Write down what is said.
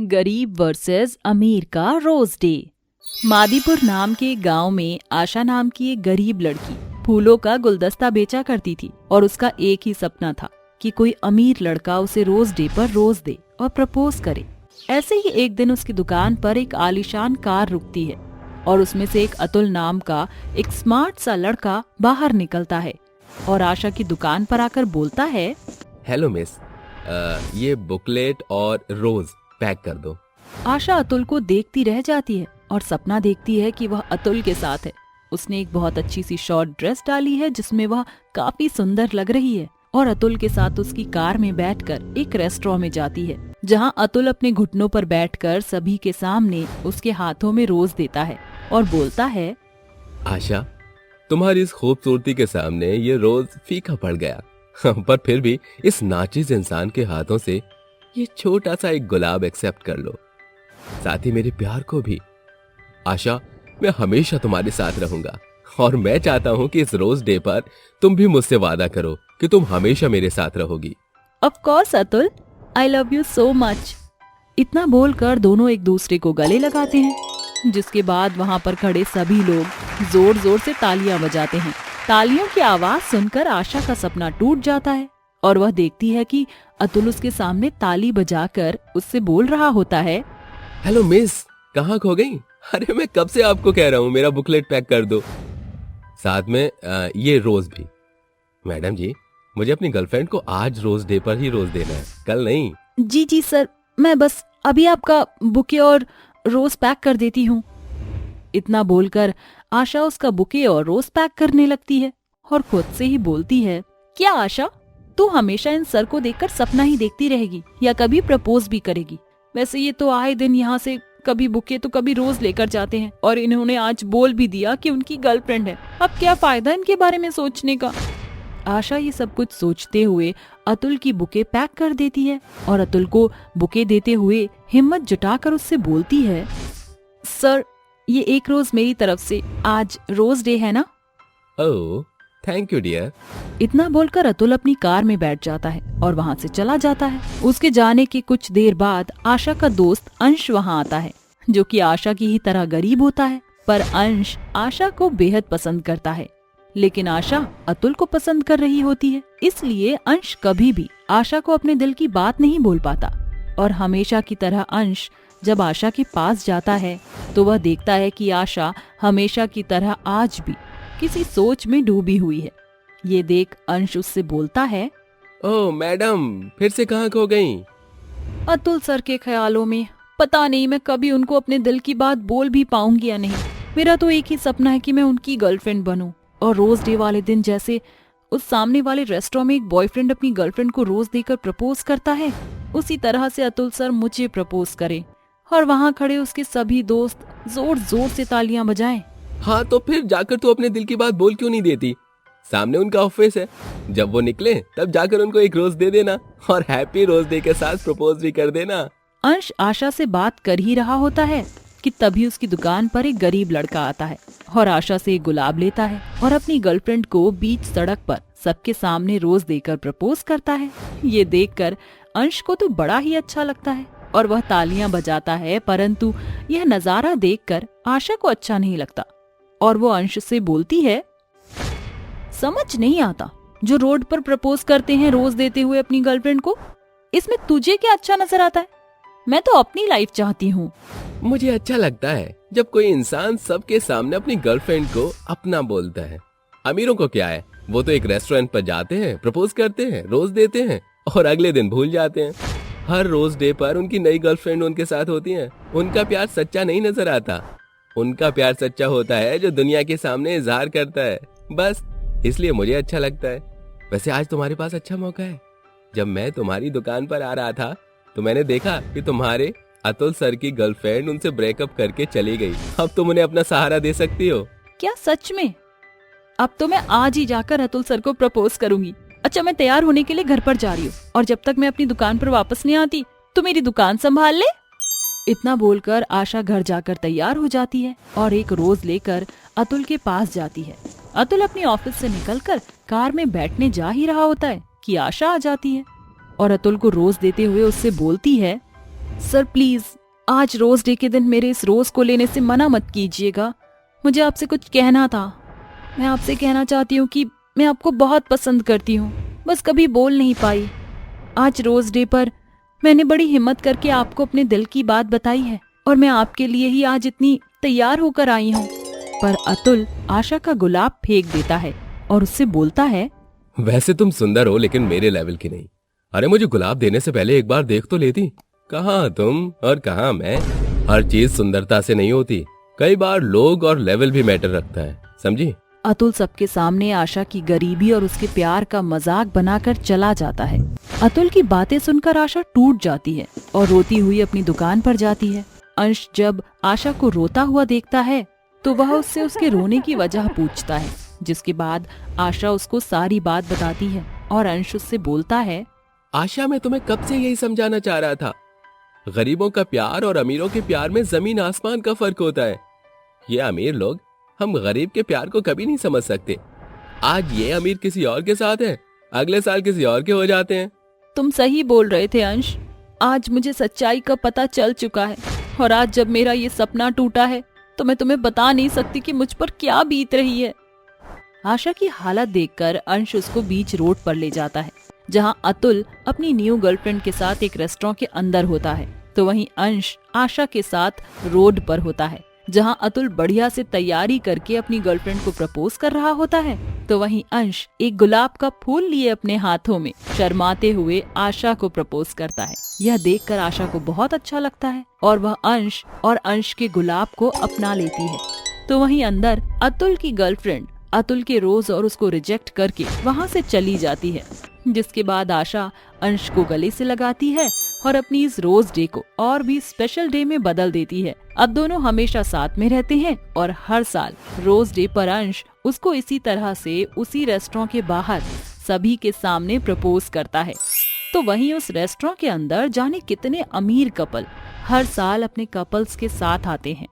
गरीब वर्सेस अमीर का रोज डे। मादीपुर नाम के गांव में आशा नाम की एक गरीब लड़की फूलों का गुलदस्ता बेचा करती थी और उसका एक ही सपना था कि कोई अमीर लड़का उसे रोज डे पर रोज दे और प्रपोज करे। ऐसे ही एक दिन उसकी दुकान पर एक आलीशान कार रुकती है और उसमें से एक अतुल नाम का एक स्मार्ट सा लड़का बाहर निकलता है और आशा की दुकान पर आकर बोलता है, हेलो मिस, ये बुकलेट और रोज पैक कर दो। आशा अतुल को देखती रह जाती है और सपना देखती है कि वह अतुल के साथ है। उसने एक बहुत अच्छी सी शॉर्ट ड्रेस डाली है जिसमें वह काफी सुंदर लग रही है और अतुल के साथ उसकी कार में बैठकर एक रेस्टोरेंट में जाती है जहां अतुल अपने घुटनों पर बैठकर सभी के सामने उसके हाथों में रोज देता है और बोलता है, आशा, तुम्हारी इस खूबसूरती के सामने ये रोज फीका पड़ गया, पर फिर भी इस नाचिज इंसान के हाथों से ये छोटा सा एक गुलाब एक्सेप्ट कर लो, साथ ही मेरे प्यार को भी। आशा, मैं हमेशा तुम्हारे साथ रहूंगा और मैं चाहता हूँ कि इस रोज डे पर तुम भी मुझसे वादा करो कि तुम हमेशा मेरे साथ रहोगी। Of course Atul, I love you so much. इतना बोलकर दोनों एक दूसरे को गले लगाते हैं, जिसके बाद वहाँ पर खड़े सभी लोग जोर जोर से तालियां बजाते हैं। तालियों की आवाज सुनकर आशा का सपना टूट जाता है और वह देखती है कि अतुल उसके सामने ताली बजाकर उससे बोल रहा होता है, हेलो मिस, कहाँ खो गई? अरे मैं कब से आपको कह रहा हूँ मेरा बुकलेट पैक कर दो, साथ में ये रोज भी। मैडम जी, मुझे अपनी गर्लफ्रेंड को आज रोज डे पर ही रोज देना है, कल नहीं। जी जी सर, मैं बस अभी आपका बुके और रोज पैक कर देती हूँ। इतना बोलकर आशा उसका बुके और रोज पैक करने लगती है और खुद से ही बोलती है, क्या आशा, तू हमेशा इन सर को देखकर सपना ही देखती रहेगी या कभी प्रपोज भी करेगी? वैसे ये तो आए दिन यहाँ से कभी बुके तो कभी रोज लेकर जाते हैं और इन्होंने आज बोल भी दिया कि उनकी गर्लफ्रेंड है। अब क्या फायदा इनके बारे में सोचने का। आशा ये सब कुछ सोचते हुए अतुल की बुके पैक कर देती है और अतुल को बुके देते हुए हिम्मत जुटाकर उससे बोलती है, सर, ये एक रोज मेरी तरफ से, आज रोज डे है ना? ओह, थैंक यू डियर। इतना बोलकर अतुल अपनी कार में बैठ जाता है और वहाँ से चला जाता है। उसके जाने के कुछ देर बाद आशा का दोस्त अंश वहाँ आता है, जो कि आशा की ही तरह गरीब होता है, पर अंश आशा को बेहद पसंद करता है। लेकिन आशा अतुल को पसंद कर रही होती है, इसलिए अंश कभी भी आशा को अपने दिल की बात नहीं बोल पाता। और हमेशा की तरह अंश जब आशा के पास जाता है तो वह देखता है कि आशा हमेशा की तरह आज भी किसी सोच में डूबी हुई है। ये देख अंश उससे बोलता है, ओह मैडम, फिर से कहाँ खो गई? अतुल सर के ख्यालों में, पता नहीं मैं कभी उनको अपने दिल की बात बोल भी पाऊंगी या नहीं। मेरा तो एक ही सपना है कि मैं उनकी गर्लफ्रेंड बनूं और रोज डे वाले दिन जैसे उस सामने वाले रेस्टोरेंट में एक बॉयफ्रेंड अपनी गर्लफ्रेंड को रोज देकर प्रपोज करता है, उसी तरह से अतुल सर मुझे प्रपोज करे और वहाँ खड़े उसके सभी दोस्त जोर जोर से तालियां बजाएं। हाँ, तो फिर जाकर तू अपने दिल की बात बोल क्यों नहीं देती? सामने उनका ऑफिस है, जब वो निकले तब जाकर उनको एक रोज दे देना और हैप्पी रोज डे के साथ प्रपोज भी कर देना। अंश आशा से बात कर ही रहा होता है कि तभी उसकी दुकान पर एक गरीब लड़का आता है और आशा से एक गुलाब लेता है और अपनी गर्लफ्रेंड को बीच सड़क पर सबके सामने रोज देकर प्रपोज करता है। ये देखकर अंश को तो बड़ा ही अच्छा लगता है और वह तालियां बजाता है, परंतु यह नजारा देखकर आशा को अच्छा नहीं लगता और वो अंश से बोलती है, समझ नहीं आता, जो रोड पर प्रपोज करते हैं रोज देते हुए अपनी गर्लफ्रेंड को, इसमें तुझे क्या अच्छा नजर आता है? मैं तो अपनी लाइफ चाहती हूँ। मुझे अच्छा लगता है जब कोई इंसान सबके सामने अपनी गर्लफ्रेंड को अपना बोलता है। अमीरों को क्या है, वो तो एक रेस्टोरेंट पर जाते हैं, प्रपोज करते हैं, रोज देते हैं और अगले दिन भूल जाते हैं। हर रोज डे पर उनकी नई गर्लफ्रेंड उनके साथ होती है। उनका प्यार सच्चा नहीं नजर आता। उनका प्यार सच्चा होता है जो दुनिया के सामने इजहार करता है, बस इसलिए मुझे अच्छा लगता है। वैसे आज तुम्हारे पास अच्छा मौका है। जब मैं तुम्हारी दुकान पर आ रहा था तो मैंने देखा कि तुम्हारे अतुल सर की गर्लफ्रेंड उनसे ब्रेकअप करके चली गई। अब तुम उन्हें अपना सहारा दे सकती हो। क्या सच में? अब तो मैं आज ही जाकर अतुल सर को प्रपोज करूंगी। अच्छा, मैं तैयार होने के लिए घर पर जा रही हूँ और जब तक मैं अपनी दुकान पर वापस नहीं आती तो मेरी दुकान संभाल ले। इतना बोलकर आशा घर जाकर तैयार हो जाती है और एक रोज लेकर अतुल के पास जाती है। अतुल अपनी ऑफिस से निकलकर कार में बैठने जा ही रहा होता है कि आशा आ जाती है और अतुल को रोज देते हुए उससे बोलती है, सर प्लीज आज रोज डे के दिन मेरे इस रोज को लेने से मना मत कीजिएगा। मुझे आपसे कुछ कहना था। मैं आपसे कहना चाहती हूँ कि मैं आपको बहुत पसंद करती हूँ, बस कभी बोल नहीं पाई। आज रोज डे पर मैंने बड़ी हिम्मत करके आपको अपने दिल की बात बताई है और मैं आपके लिए ही आज इतनी तैयार होकर आई हूँ। पर अतुल आशा का गुलाब फेंक देता है और उससे बोलता है, वैसे तुम सुंदर हो लेकिन मेरे लेवल की नहीं। अरे मुझे गुलाब देने से पहले एक बार देख तो लेती। कहाँ तुम और कहाँ मैं। हर चीज सुंदरता से नहीं होती, कई बार लोग और लेवल भी मैटर रखता है, समझी। अतुल सबके सामने आशा की गरीबी और उसके प्यार का मजाक बनाकर चला जाता है। अतुल की बातें सुनकर आशा टूट जाती है और रोती हुई अपनी दुकान पर जाती है। अंश जब आशा को रोता हुआ देखता है तो वह उससे उसके रोने की वजह पूछता है, जिसके बाद आशा उसको सारी बात बताती है और अंश उससे बोलता है, आशा मैं तुम्हें कब से यही समझाना चाह रहा था, गरीबों का प्यार और अमीरों के प्यार में जमीन आसमान का फर्क होता है। ये अमीर लोग हम गरीब के प्यार को कभी नहीं समझ सकते। आज ये अमीर किसी और के साथ है, अगले साल किसी और के हो जाते हैं। तुम सही बोल रहे थे अंश, आज मुझे सच्चाई का पता चल चुका है और आज जब मेरा ये सपना टूटा है तो मैं तुम्हें बता नहीं सकती कि मुझ पर क्या बीत रही है। आशा की हालत देखकर अंश उसको बीच रोड पर ले जाता है, जहां अतुल अपनी न्यू गर्लफ्रेंड के साथ एक रेस्टोरेंट के अंदर होता है, तो वहीं अंश आशा के साथ रोड पर होता है, जहां अतुल बढ़िया से तैयारी करके अपनी गर्लफ्रेंड को प्रपोज कर रहा होता है, तो वहीं अंश एक गुलाब का फूल लिए अपने हाथों में शर्माते हुए आशा को प्रपोज करता है। यह देखकर आशा को बहुत अच्छा लगता है और वह अंश और अंश के गुलाब को अपना लेती है। तो वहीं अंदर अतुल की गर्लफ्रेंड अतुल के रोज और उसको रिजेक्ट करके वहाँ से चली जाती है, जिसके बाद आशा अंश को गले से लगाती है और अपनी इस रोज डे को और भी स्पेशल डे में बदल देती है। अब दोनों हमेशा साथ में रहते हैं और हर साल रोज डे पर अंश उसको इसी तरह से उसी रेस्टोरेंट के बाहर सभी के सामने प्रपोज करता है। तो वहीं उस रेस्टोरेंट के अंदर जाने कितने अमीर कपल हर साल अपने कपल्स के साथ आते हैं